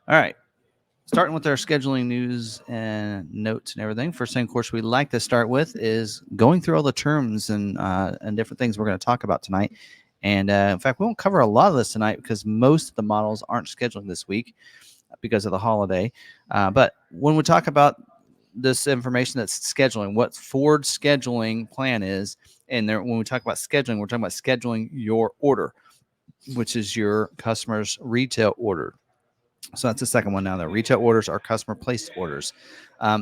All right. Starting with our scheduling news and notes and everything. First thing, of course, we like to start with is going through all the terms and different things we're going to talk about tonight. And in fact, we won't cover a lot of this tonight because most of the models aren't scheduling this week because of the holiday. But when we talk about this information that's scheduling, what Ford's scheduling plan is, and there, when we talk about scheduling, we're talking about scheduling your order, which is your customer's retail order. So that's the second one now. The retail orders are customer placed orders.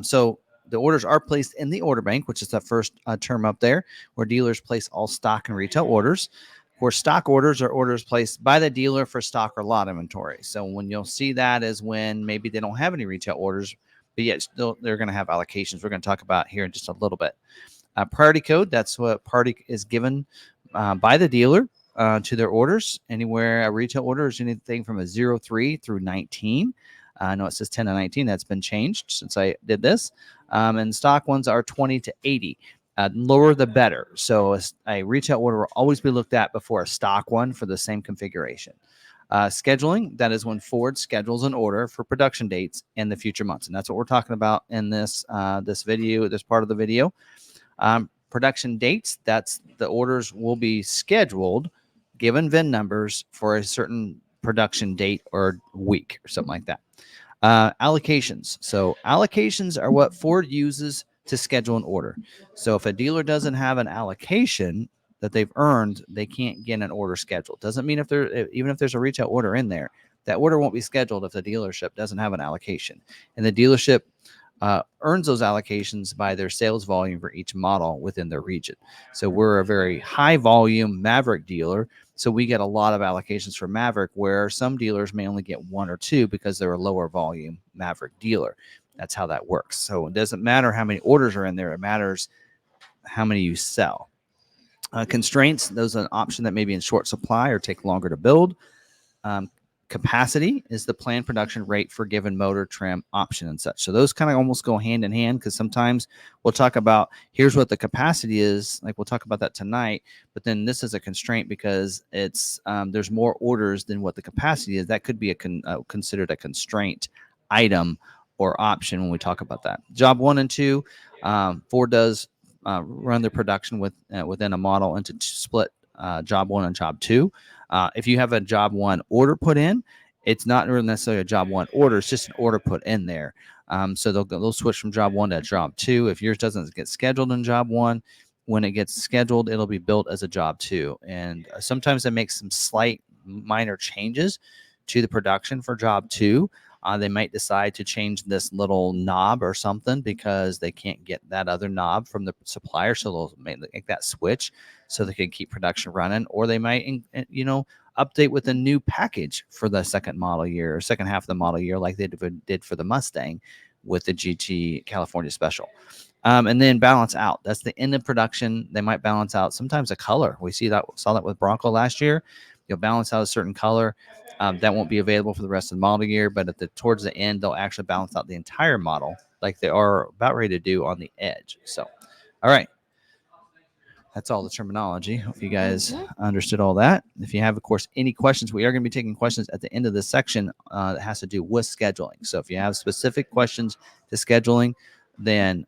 So the orders are placed in the order bank, which is that first term up there, where dealers place all stock and retail orders. Of course, stock orders are orders placed by the dealer for stock or lot inventory. So when you'll see that is when maybe they don't have any retail orders, but yet still they're going to have allocations. We're going to talk about here in just a little bit. Priority code, that's what priority is given by the dealer to their orders. Anywhere a retail order is anything from a 03 through 19. I know it says 10 to 19. That's been changed since I did this. And stock ones are 20 to 80. Lower the better. So a retail order will always be looked at before a stock one for the same configuration. Scheduling, that is when Ford schedules an order for production dates in the future months. And that's what we're talking about in this video, this part of the video. Production dates, that's the orders will be scheduled, given VIN numbers for a certain production date or week or something like that. Allocations. So allocations are what Ford uses to schedule an order. So if a dealer doesn't have an allocation that they've earned, they can't get an order scheduled. Doesn't mean even if there's a retail order in there, that order won't be scheduled if the dealership doesn't have an allocation. And the dealership earns those allocations by their sales volume for each model within their region. So we're a very high volume Maverick dealer. So we get a lot of allocations for Maverick, where some dealers may only get one or two because they're a lower volume Maverick dealer. That's how that works. So it doesn't matter how many orders are in there. It matters how many you sell. Constraints, those are an option that may be in short supply or take longer to build. Capacity is the planned production rate for given motor, trim, option, and such. So those kind of almost go hand in hand, because sometimes we'll talk about here's what the capacity is, like we'll talk about that tonight, but then this is a constraint because it's there's more orders than what the capacity is. That could be considered a constraint item or option when we talk about that. Job 1 and 2, Ford does run their production within a model into split job 1 and job 2. If you have a job 1 order put in, it's not necessarily a job 1 order. It's just an order put in there. So they'll switch from job 1 to job 2. If yours doesn't get scheduled in job 1, when it gets scheduled, it'll be built as a job 2. And sometimes it makes some slight minor changes to the production for job 2. They might decide to change this little knob or something because they can't get that other knob from the supplier. So they'll make that switch so they can keep production running. Or they might, update with a new package for the second model year or second half of the model year, like they did for the Mustang with the GT California Special. And then balance out. That's the end of production. They might balance out sometimes a color. We saw that with Bronco last year. You'll balance out a certain color. That won't be available for the rest of the model year, but towards the end, they'll actually balance out the entire model like they are about ready to do on the Edge. So, all right. That's all the terminology. Hope you guys understood all that. If you have, of course, any questions, we are going to be taking questions at the end of this section that has to do with scheduling. So if you have specific questions to scheduling, then,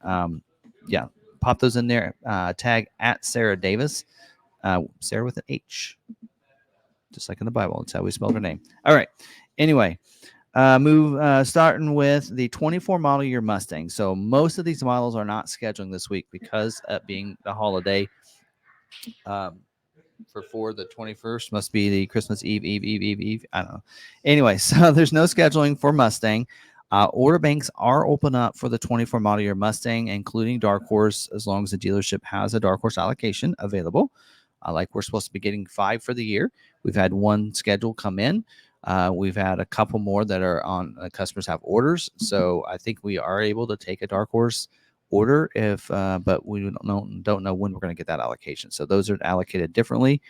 pop those in there. Tag at Sarah Davis, Sarah with an H, just like in the Bible. That's how we spelled her name. All right. Anyway, starting with the 24 model year Mustang. So most of these models are not scheduling this week because of being the holiday. For the 21st must be the Christmas Eve. I don't know. Anyway, so there's no scheduling for Mustang. Order banks are open up for the 24 model year Mustang, including Dark Horse, as long as the dealership has a Dark Horse allocation available. Like we're supposed to be getting 5 for the year. We've had 1 schedule come in. We've had a couple more that are on customers have orders. So I think we are able to take a Dark Horse order but we don't know when we're going to get that allocation. So those are allocated differently,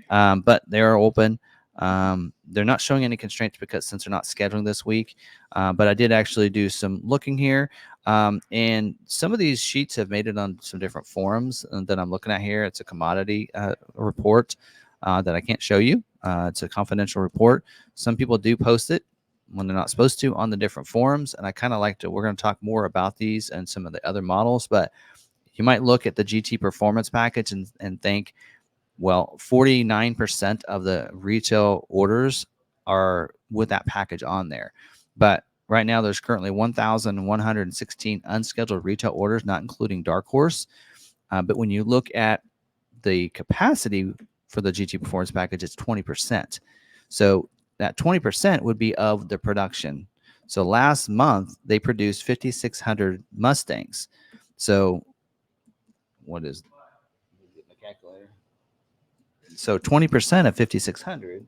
but they're open. They're not showing any constraints since they're not scheduling this week. But I did actually do some looking here. And some of these sheets have made it on some different forums that I'm looking at here. It's a commodity report that I can't show you. It's a confidential report. Some people do post it when they're not supposed to on the different forums. And I kind of like to, we're going to talk more about these and some of the other models, but you might look at the GT performance package and think, well, 49% of the retail orders are with that package on there. But right now, there's currently 1,116 unscheduled retail orders, not including Dark Horse. But when you look at the capacity for the GT performance package, it's 20%. So that 20% would be of the production. So last month, they produced 5,600 Mustangs. So what is the calculator? So 20% of 5,600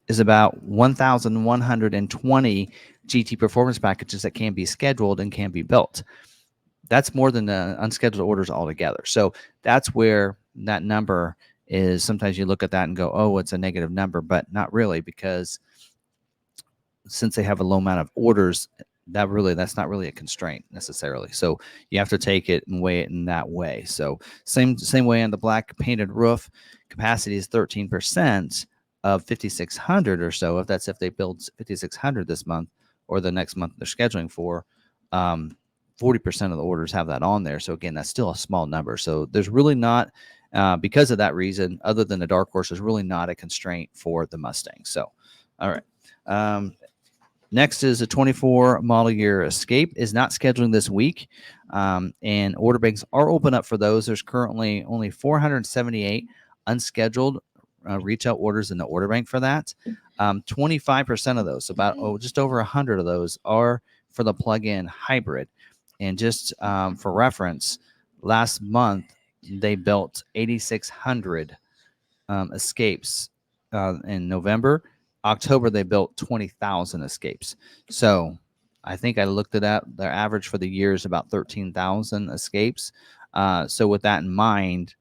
is about 1,120 GT performance packages that can be scheduled and can be built. That's more than the unscheduled orders altogether. So that's where that number is. Sometimes you look at that and go, oh, it's a negative number, but not really, because since they have a low amount of orders, that's not really a constraint necessarily. So you have to take it and weigh it in that way. So same way on the black painted roof, capacity is 13% of 5,600 or so. If they build 5,600 this month or the next month they're scheduling for, 40% of the orders have that on there. So again, that's still a small number. So there's really not, because of that reason, other than the Dark Horse, there's really not a constraint for the Mustang. So, all right. Next is a 24 model year Escape is not scheduling this week, and order banks are open up for those. There's currently only 478 unscheduled retail orders in the order bank for that. 25% of those, just over 100 of those, are for the plug-in hybrid. And just for reference, last month they built 8,600 Escapes in November. October, they built 20,000 Escapes. So I think I looked it up. Their average for the year is about 13,000 Escapes. So with that in mind,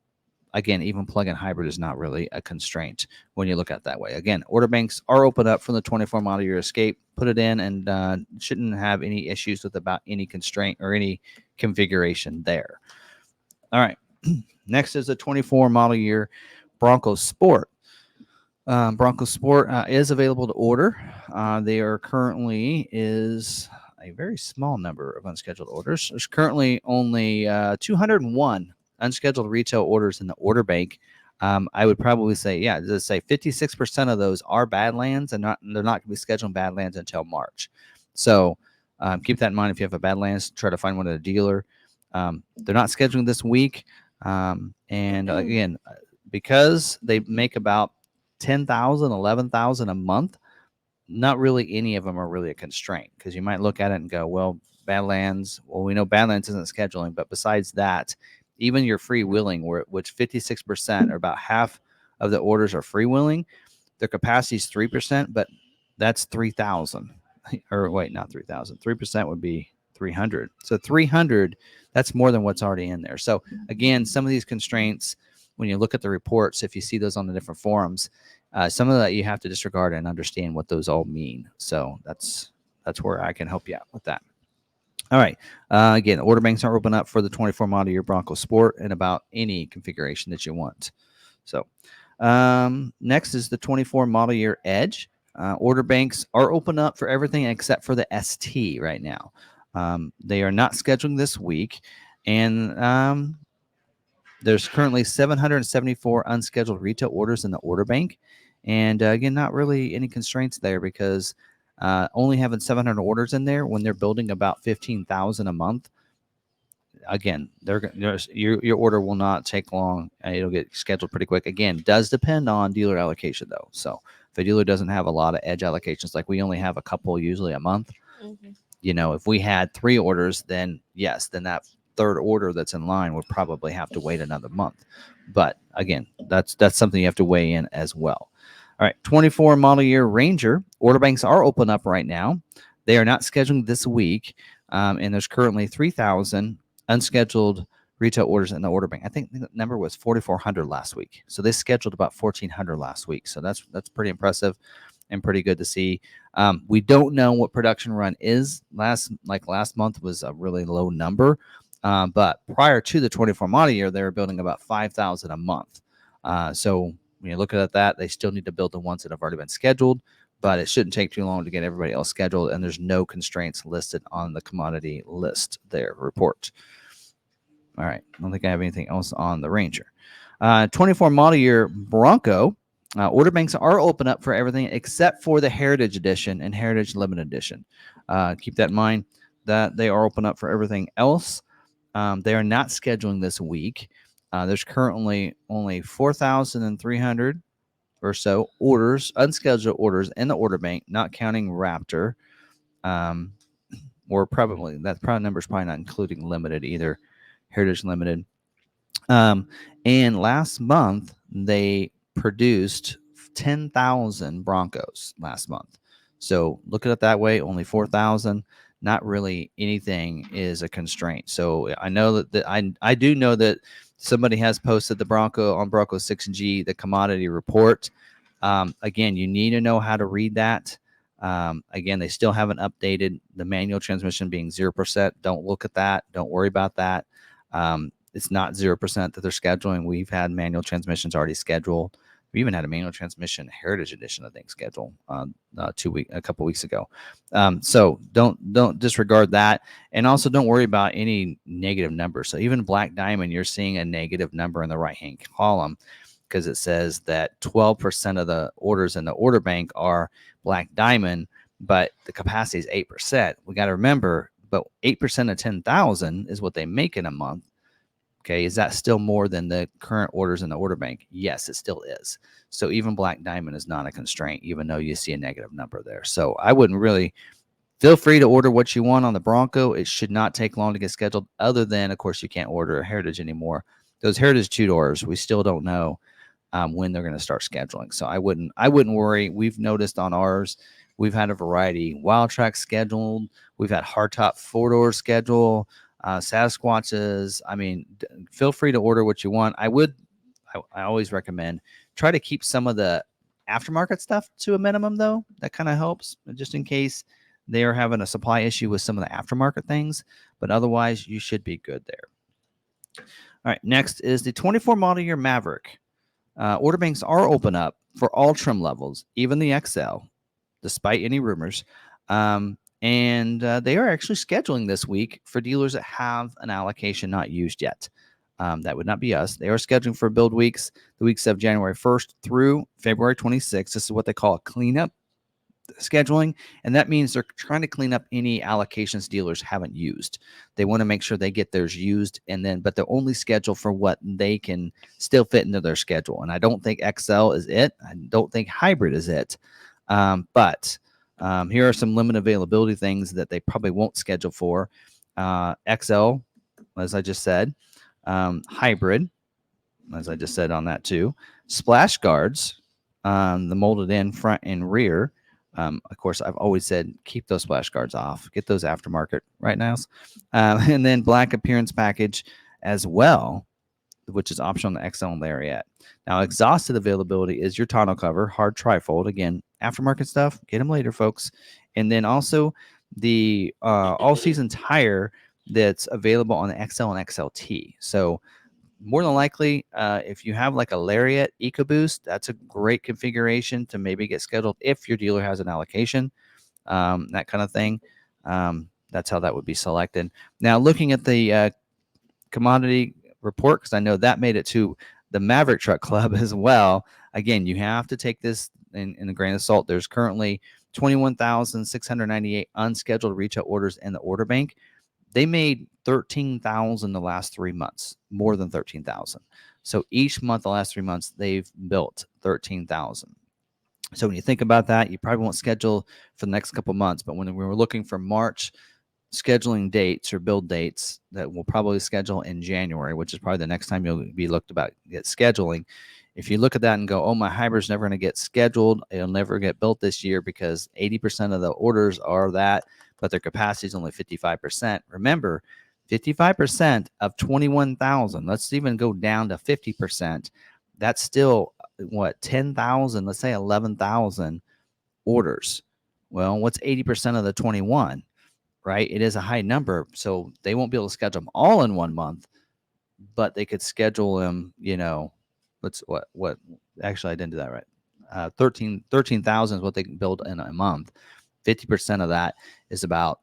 again, even plug-in hybrid is not really a constraint when you look at it that way. Again, order banks are open up from the 24 model year Escape. Put it in and shouldn't have any issues with about any constraint or any configuration there. All right. Next is a 24 model year Bronco Sport. Bronco Sport is available to order. There currently is a very small number of unscheduled orders. There's currently only 201 unscheduled retail orders in the order bank. I would probably say, let's say 56% of those are Badlands, and they're not going to be scheduling Badlands until March. So keep that in mind. If you have a Badlands, try to find one at a dealer. They're not scheduling this week. And again, because they make about 10,000, 11,000 a month, not really any of them are really a constraint, because you might look at it and go, well, Badlands, we know Badlands isn't scheduling, but besides that, even your freewheeling, which 56% or about half of the orders are freewheeling, their capacity is 3%, but that's 3,000. Or wait, not 3,000. 3% would be 300. So 300, that's more than what's already in there. So again, some of these constraints, when you look at the reports, if you see those on the different forums, some of that you have to disregard and understand what those all mean. So that's where I can help you out with that. All right. Again, order banks are open up for the 24 model year Bronco Sport in about any configuration that you want. So next is the 24 model year Edge. Order banks are open up for everything except for the ST right now. They are not scheduling this week, and there's currently 774 unscheduled retail orders in the order bank. And again, not really any constraints there, because only having 700 orders in there when they're building about 15,000 a month, again, your order will not take long. It'll get scheduled pretty quick. Again, does depend on dealer allocation, though. So if a dealer doesn't have a lot of Edge allocations, like we only have a couple usually a month, if we had 3 orders, then yes, then that third order that's in line would probably have to wait another month. But again, that's something you have to weigh in as well. All right, 24 model year Ranger. Order banks are open up right now. They are not scheduling this week, and there's currently 3,000 unscheduled retail orders in the order bank. I think the number was 4,400 last week. So they scheduled about 1,400 last week. So that's pretty impressive and pretty good to see. We don't know what production run is. Last month was a really low number. But prior to the 24 model year, they were building about 5,000 a month. So when you're looking at that, they still need to build the ones that have already been scheduled, but it shouldn't take too long to get everybody else scheduled. And there's no constraints listed on the commodity list there report. All right. I don't think I have anything else on the Ranger. 24 model year Bronco. Order banks are open up for everything except for the Heritage Edition and Heritage Limited Edition. Keep that in mind that they are open up for everything else. They are not scheduling this week. There's currently only 4,300 or so orders, unscheduled orders in the order bank, not counting Raptor. Or probably that number is probably not including limited either, Heritage Limited. And last month they produced 10,000 Broncos last month. So look at it that way, only 4,000. Not really anything is a constraint. So I know that I do know that somebody has posted the Bronco on Bronco 6G, the commodity report. Again, you need to know how to read that. Again, they still haven't updated the manual transmission being 0%. Don't look at that. Don't worry about that. It's not 0% that they're scheduling. We've had manual transmissions already scheduled. We even had a manual transmission Heritage Edition, I think, scheduled a couple weeks ago. So don't disregard that, and also don't worry about any negative numbers. So even Black Diamond, you're seeing a negative number in the right-hand column because it says that 12% of the orders in the order bank are Black Diamond, but the capacity is 8%. We got to remember, but 8% of 10,000 is what they make in a month. Okay, is that still more than the current orders in the order bank? Yes, it still is. So even Black Diamond is not a constraint, even though you see a negative number there. So I wouldn't really feel free to order what you want on the Bronco. It should not take long to get scheduled, other than, of course, you can't order a Heritage anymore. Those Heritage 2-doors, we still don't know when they're going to start scheduling. So I wouldn't worry. We've noticed on ours, we've had a variety. Wild Track scheduled. We've had hardtop 4-door schedule. Sasquatches. I mean, feel free to order what you want. I always recommend try to keep some of the aftermarket stuff to a minimum, though. That kind of helps, just in case they are having a supply issue with some of the aftermarket things. But otherwise, you should be good there. All right, next is the 24 model year Maverick. Order banks are open up for all trim levels, even the XL, despite any rumors. And they are actually scheduling this week for dealers that have an allocation not used yet. That would not be us. They are scheduling for build weeks, the weeks of January 1st through February 26th. This is what they call a cleanup scheduling, and that means they're trying to clean up any allocations dealers haven't used. They want to make sure they get theirs used, but they're only scheduled for what they can still fit into their schedule. And I don't think XL is it. I don't think hybrid is it. But here are some limited availability things that they probably won't schedule for. XL, as I just said, hybrid, as I just said on that too. Splash guards, the molded in front and rear. Of course, I've always said keep those splash guards off. Get those aftermarket right now. And then black appearance package as well, which is optional on the XL and Lariat. Now, exhausted availability is your tonneau cover, hard trifold. Again, aftermarket stuff, get them later, folks. And then also the all-season tire that's available on the XL and XLT. So more than likely, if you have like a Lariat EcoBoost, that's a great configuration to maybe get scheduled if your dealer has an allocation, that kind of thing. That's how that would be selected. Now, looking at the commodity report, because I know that made it to the Maverick Truck Club as well. Again, you have to take this in a grain of salt. There's currently 21,698 unscheduled retail orders in the order bank. They made 13,000 the last 3 months, more than 13,000. So each month, the last 3 months, they've built 13,000. So when you think about that, you probably won't schedule for the next couple months. But when we were looking for March scheduling dates or build dates, that we'll probably schedule in January, which is probably the next time you'll be looked about get scheduling. If you look at that and go, oh, my hybrid's never going to get scheduled, it'll never get built this year because 80% of the orders are that, but their capacity is only 55%. Remember, 55% of 21,000, let's even go down to 50%. That's still, 10,000, let's say 11,000 orders. Well, what's 80% of the 21, right? It is a high number. So they won't be able to schedule them all in 1 month, but they could schedule them, what actually I didn't do that right. 13,000 is what they can build in a month. 50% of that is about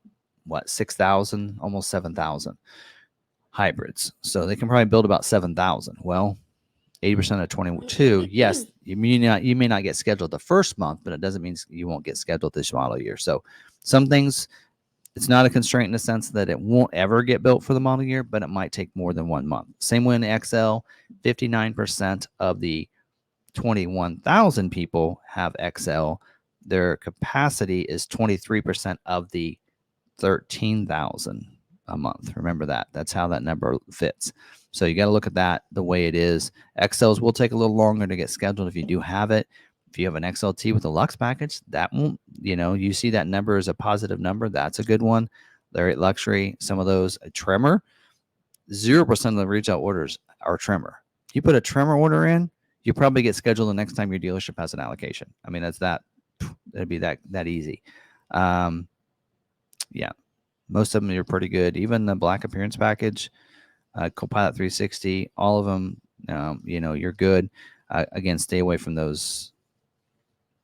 6,000, almost 7,000 hybrids. So they can probably build about 7,000. Well, 80% of 22, yes, you may not get scheduled the first month, but it doesn't mean you won't get scheduled this model year. So some things, it's not a constraint in the sense that it won't ever get built for the model year, but it might take more than 1 month. Same way in XL, 59% of the 21,000 people have XL. Their capacity is 23% of the 13,000 a month. Remember that. That's how that number fits. So you got to look at that the way it is. XLs will take a little longer to get scheduled if you do have it. If you have an XLT with a Lux package, that won't, you see that number as a positive number. That's a good one. Lariat Luxury, some of those. A trimmer, 0% of the retail orders are trimmer. You put a trimmer order in, you probably get scheduled the next time your dealership has an allocation. I mean, it'd be that easy. Yeah, most of them are pretty good. Even the black appearance package, Copilot 360, all of them, you're good. Again, stay away from those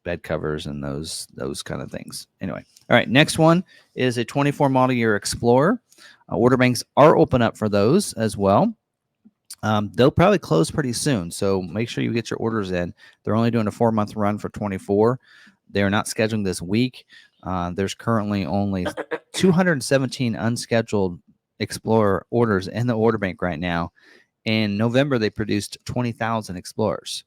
bed covers and those kind of things. Anyway, all right, next one is a 24 model year Explorer. Order banks are open up for those as well. They'll probably close pretty soon, so make sure you get your orders in. They're only doing a 4-month run for 24. They're not scheduling this week. There's currently only 217 unscheduled Explorer orders in the order bank right now. In November, they produced 20,000 Explorers.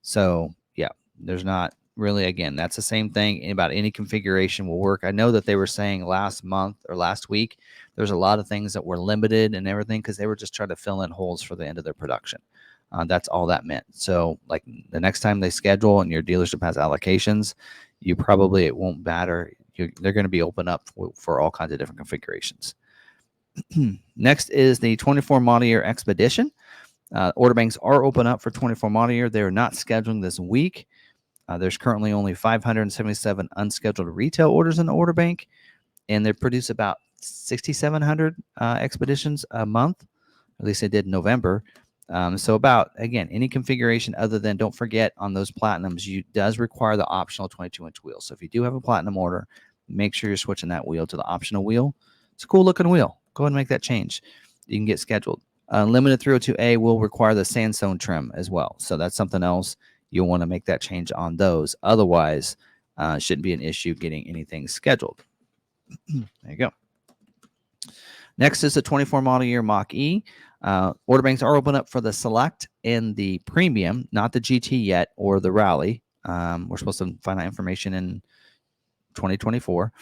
So, yeah, there's not really, again, that's the same thing. About any configuration will work. I know that they were saying last month or last week, there's a lot of things that were limited and everything because they were just trying to fill in holes for the end of their production. That's all that meant. So, like the next time they schedule and your dealership has allocations, it won't matter. They're going to be open up for all kinds of different configurations. Next is the 24 model year Expedition. Order banks are open up for 24 model year. They're not scheduling this week. There's currently only 577 unscheduled retail orders in the order bank, and they produce about 6,700 Expeditions a month. At least they did in November. So about, again, any configuration other than, don't forget, on those Platinums, does require the optional 22-inch wheel. So if you do have a Platinum order, make sure you're switching that wheel to the optional wheel. It's a cool looking wheel. Go ahead and make that change. You can get scheduled. Limited 302A will require the sandstone trim as well. So that's something else. You'll want to make that change on those. Otherwise, shouldn't be an issue getting anything scheduled. There you go. Next is the 24 model year Mach-E. Order banks are open up for the Select and the Premium, not the GT yet or the Rally. We're supposed to find out information in 2024.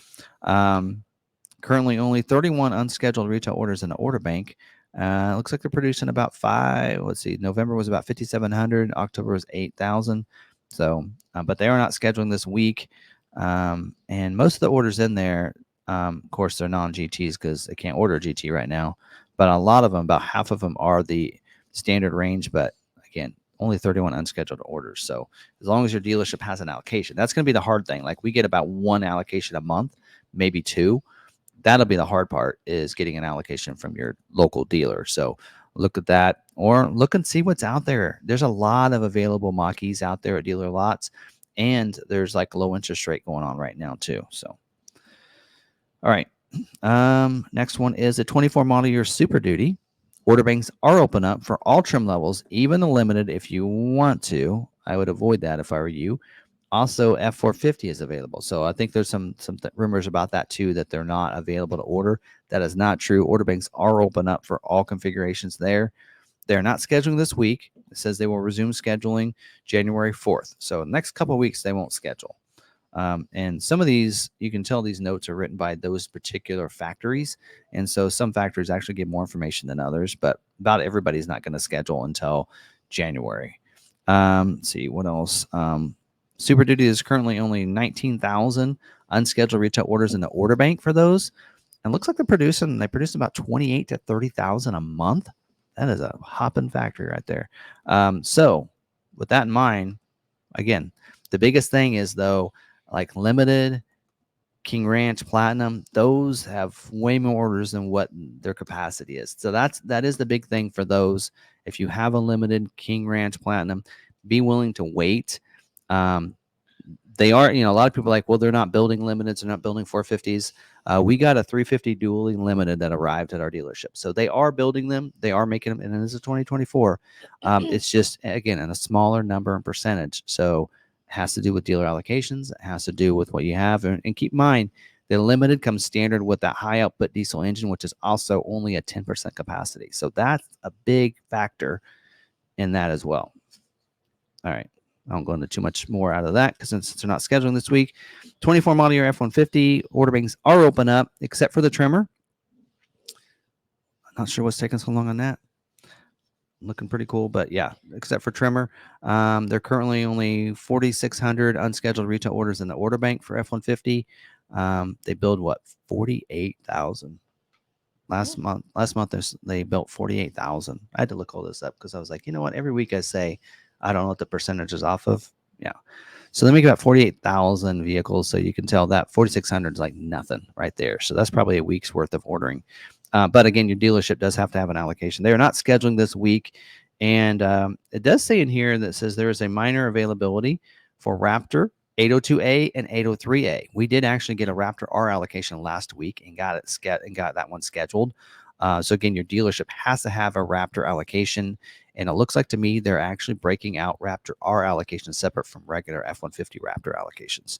Currently only 31 unscheduled retail orders in the order bank. Looks like they're producing about 5. Let's see. November was about 5,700. October was 8,000. So, but they are not scheduling this week. And most of the orders in there, of course, they're non-GTs because they can't order a GT right now. But a lot of them, about half of them, are the standard range. But again, only 31 unscheduled orders. So as long as your dealership has an allocation, that's going to be the hard thing. Like we get about 1 allocation a month, maybe 2. That'll be the hard part, is getting an allocation from your local dealer. So look at that, or look and see what's out there. There's a lot of available Mach-E's out there at dealer lots, and there's like low interest rate going on right now too. So, all right. Next one is a 24 model year Super Duty. Order banks are open up for all trim levels, even the limited if you want to. I would avoid that if I were you. Also, F450 is available. So I think there's some rumors about that too, that they're not available to order. That is not true. Order banks are open up for all configurations there. They're not scheduling this week. It says they will resume scheduling January 4th. So next couple of weeks, they won't schedule. And some of these, you can tell these notes are written by those particular factories. And so some factories actually give more information than others, but about everybody's not going to schedule until January. Let's see what else. Super Duty is currently only 19,000 unscheduled retail orders in the order bank for those. And it looks like they produce about 28 to 30,000 a month. That is a hopping factory right there. So with that in mind, again, the biggest thing is, though, like Limited, King Ranch, Platinum, those have way more orders than what their capacity is. So that is the big thing for those. If you have a limited King Ranch Platinum, be willing to wait. They are, a lot of people are like, well, they're not building limiteds, they're not building 450s. We got a 350 dually limited that arrived at our dealership. So they are building them, they are making them, and this is 2024. It's just, again, in a smaller number and percentage. So it has to do with dealer allocations, it has to do with what you have. And keep in mind, the limited comes standard with that high output diesel engine, which is also only a 10% capacity. So that's a big factor in that as well. All right. I won't go into too much more out of that because since they're not scheduling this week. 24 model year F-150 order banks are open up except for the trimmer. I'm not sure what's taking so long on that. Looking pretty cool, but yeah, except for trimmer. They're currently only 4,600 unscheduled retail orders in the order bank for F-150. They build what, 48,000 last month. Last month they built 48,000. I had to look all this up because I was like, you know what? Every week I say I don't know what the percentage is off of. Yeah. So they make about 48,000 vehicles. So you can tell that 4,600 is like nothing right there. So that's probably a week's worth of ordering. But again, your dealership does have to have an allocation. They are not scheduling this week. And it does say in here that says there is a minor availability for Raptor 802A and 803A. We did actually get a Raptor R allocation last week and got that one scheduled. So again, your dealership has to have a Raptor allocation. And it looks like to me they're actually breaking out Raptor R allocations separate from regular F-150 Raptor allocations.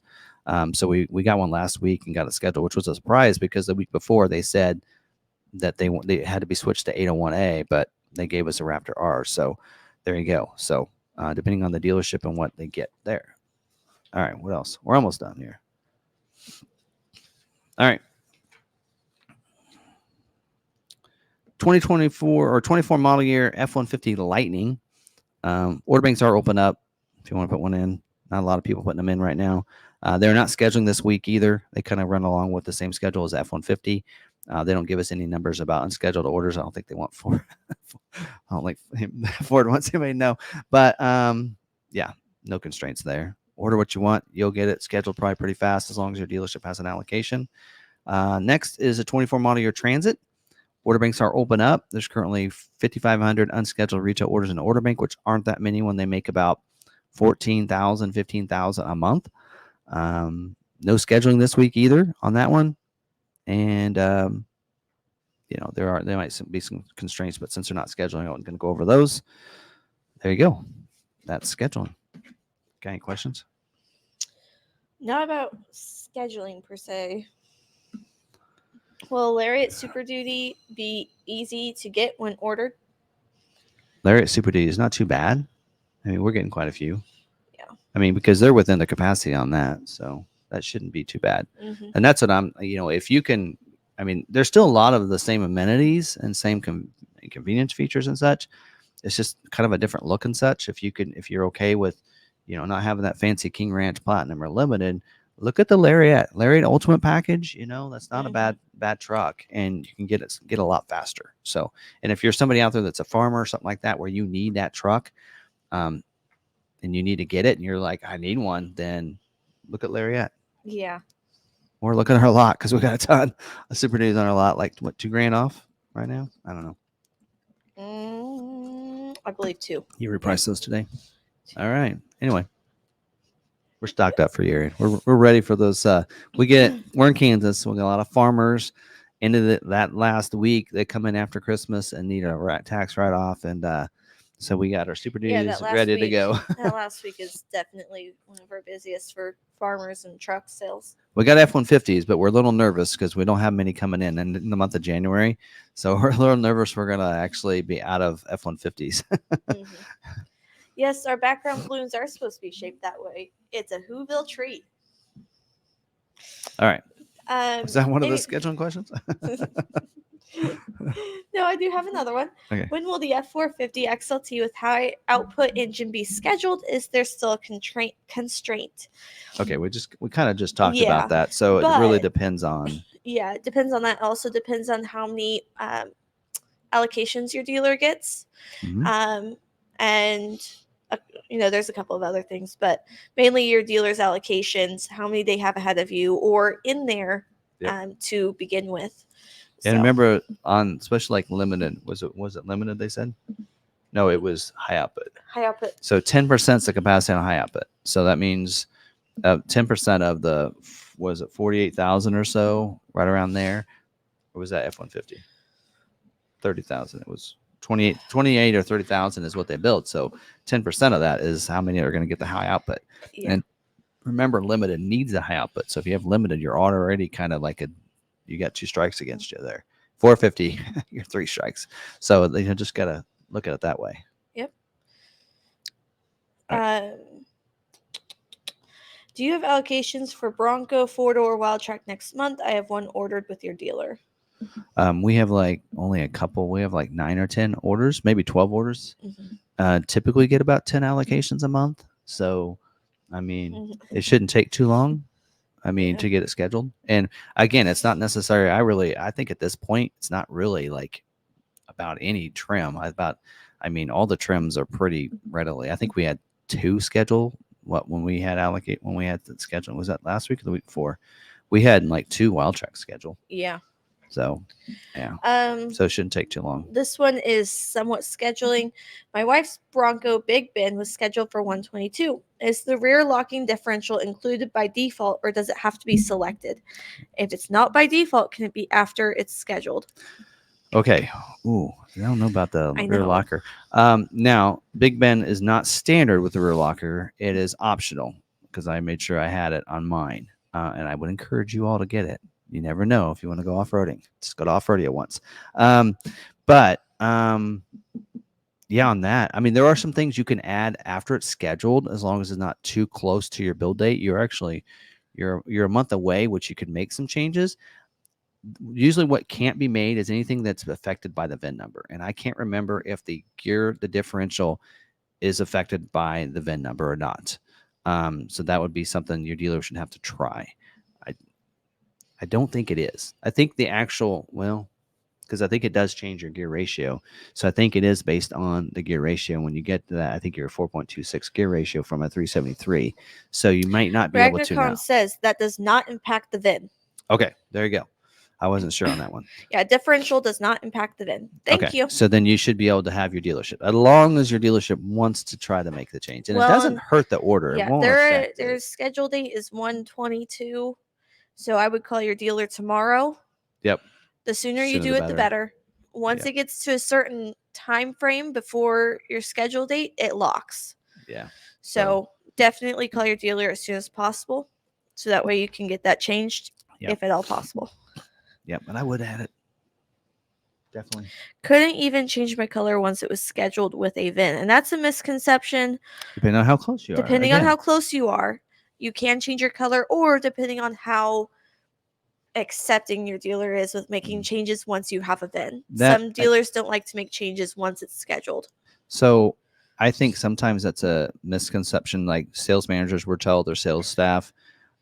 So we got one last week and got it scheduled, which was a surprise because the week before they said that they had to be switched to 801A, but they gave us a Raptor R. So there you go. So depending on the dealership and what they get there. All right, what else? We're almost done here. All right. 2024 or 24 model year F-150 Lightning. Order banks are open up if you want to put one in. Not a lot of people putting them in right now. They're not scheduling this week either. They kind of run along with the same schedule as F-150. They don't give us any numbers about unscheduled orders. I don't think they want Ford. I don't like Ford wants anybody to know. But yeah, no constraints there. Order what you want. You'll get it scheduled probably pretty fast as long as your dealership has an allocation. Next is a 24 model year Transit. Order banks are open up. There's currently 5,500 unscheduled retail orders in the order bank, which aren't that many when they make about 14,000, 15,000 a month. No scheduling this week either on that one. And, there might be some constraints, but since they're not scheduling, I'm going to go over those. There you go. That's scheduling. Got any questions? Not about scheduling per se. Will Lariat Super Duty be easy to get when ordered? Lariat Super Duty is not too bad. I mean, we're getting quite a few. Yeah. I mean, because they're within the capacity on that, so that shouldn't be too bad. Mm-hmm. And that's what I'm, if you can, I mean, there's still a lot of the same amenities and same convenience features and such. It's just kind of a different look and such. If you're okay with, not having that fancy King Ranch Platinum or Limited, look at the Lariat Ultimate package. That's not a bad truck, and you can get a lot faster. So, and if you're somebody out there that's a farmer or something like that, where you need that truck, and you need to get it, and you're like, I need one, then look at Lariat. Yeah. Or look at our lot because we got a ton of Super Duties on our lot. Like what, $2,000 off right now? I don't know. I believe 2. You repriced those today. All right. Anyway, we're stocked up for year. We're ready for those. We're in Kansas, so we got a lot of farmers into that last week. They come in after Christmas and need a tax write off, and so we got our Super Duties ready to go. That last week is definitely one of our busiest for farmers and truck sales. We got F-150s, but we're a little nervous because we don't have many coming in the month of January. So we're a little nervous we're going to actually be out of F-150s. Mm-hmm. Yes, our background balloons are supposed to be shaped that way. It's a Whoville tree. All right. Is that one of the scheduling questions? No, I do have another one. Okay. When will the F450 XLT with high output engine be scheduled? Is there still a constraint? Okay, we kind of just talked about that. So it really depends on. Yeah, it depends on that. Also depends on how many allocations your dealer gets. Mm-hmm. And there's a couple of other things, but mainly your dealer's allocations, how many they have ahead of you or in there to begin with. And remember, on especially like Limited, was it Limited they said? No, it was high output. High output. So 10% is the capacity on high output. So that means 10% of the, was it 48,000 or so, right around there? Or was that F-150? 30,000. It was 28 or 30,000 is what they built. So 10% of that is how many are going to get the high output. Yeah. And remember, limited needs a high output. So if you have limited, you're already kind of like you got 2 strikes against you there. 450, you're 3 strikes. So you just got to look at it that way. Yep. Right. Do you have allocations for Bronco 4-door Wild Track next month? I have one ordered with your dealer. We have like only a couple. We have like 9 or 10 orders, maybe 12 orders. Mm-hmm. Typically get about 10 allocations a month. So, I mean, it shouldn't take too long. I mean, to get it scheduled. And again, it's not necessary. I think at this point, it's not really like about any trim. I mean, all the trims are pretty readily. I think we had 2 scheduled. When we had the schedule, was that last week or the week before? We had like 2 Wild Tracks scheduled. Yeah. So, yeah. So it shouldn't take too long. This one is somewhat scheduling. My wife's Bronco Big Ben was scheduled for 122. Is the rear locking differential included by default, or does it have to be selected? If it's not by default, can it be after it's scheduled? Okay. Ooh, I don't know about the rear locker. Now, Big Ben is not standard with the rear locker. It is optional because I made sure I had it on mine. And I would encourage you all to get it. You never know if you want to go off-roading. Just go to off-roading once. Yeah, on that. I mean, there are some things you can add after it's scheduled as long as it's not too close to your build date. You're a month away, which you could make some changes. Usually what can't be made is anything that's affected by the VIN number. And I can't remember if the differential is affected by the VIN number or not. So that would be something your dealer should have to try. I don't think it is. I think the actual, because I think it does change your gear ratio. So I think it is based on the gear ratio. When you get to that, I think you're a 4.26 gear ratio from a 373. So you might not be able to now. Says that does not impact the VIN. Okay, there you go. I wasn't sure on that one. Yeah, differential does not impact the VIN. Thank you. So then you should be able to have your dealership, as long as your dealership wants to try to make the change. And it doesn't hurt the order. Yeah, it won't their schedule date is 122. So I would call your dealer tomorrow. Yep. The sooner you do it, the better. Once it gets to a certain time frame before your schedule date, it locks. Yeah. So definitely call your dealer as soon as possible. So that way you can get that changed if at all possible. Yep, and I would add it. Definitely. Couldn't even change my color once it was scheduled with a VIN. And that's a misconception. Depending on how close you are. Depending on how close you are, you can change your color, or depending on how accepting your dealer is with making changes once you have a VIN. Some dealers don't like to make changes once it's scheduled. So I think sometimes that's a misconception. Like sales managers were told, their sales staff,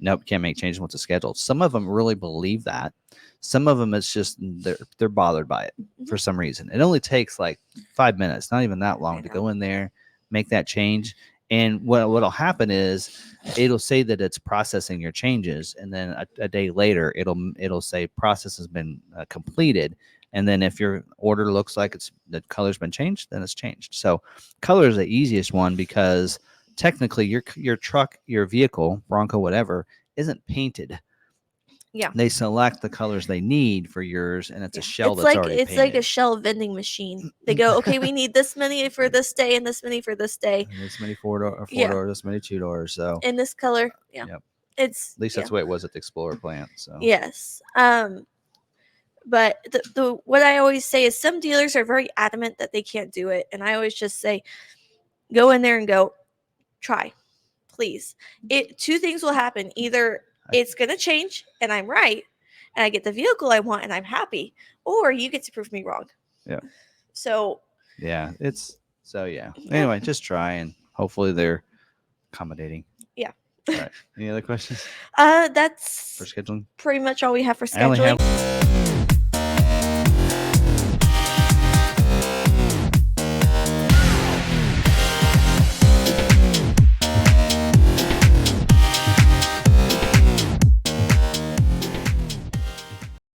nope, can't make changes once it's scheduled. Some of them really believe that. Some of them, it's just they're bothered by it for some reason. It only takes like 5 minutes, not even that long, to go in there, make that change. And what'll happen is it'll say that it's processing your changes, and then a day later it'll say process has been completed. And then if your order looks like the color's been changed, then it's changed. So color is the easiest one because technically your truck, your vehicle, Bronco, whatever, isn't painted. Yeah. They select the colors they need for yours, and it's a shell that's already painted. It's like a shell vending machine. They go, okay, we need this many for this day and this many for this day. And this many four-door, this many two-doors. So in this color. Yeah. Yep. It's at least that's the way it was at the Explorer plant. So yes. But the what I always say is some dealers are very adamant that they can't do it. And I always just say, go in there and go, try, please. Two things will happen. Either it's going to change and I'm right and I get the vehicle I want and I'm happy, or you get to prove me wrong. Yeah. So. Yeah. Anyway, just try, and hopefully they're accommodating. Yeah. All right. Any other questions? That's for scheduling. Pretty much all we have for scheduling.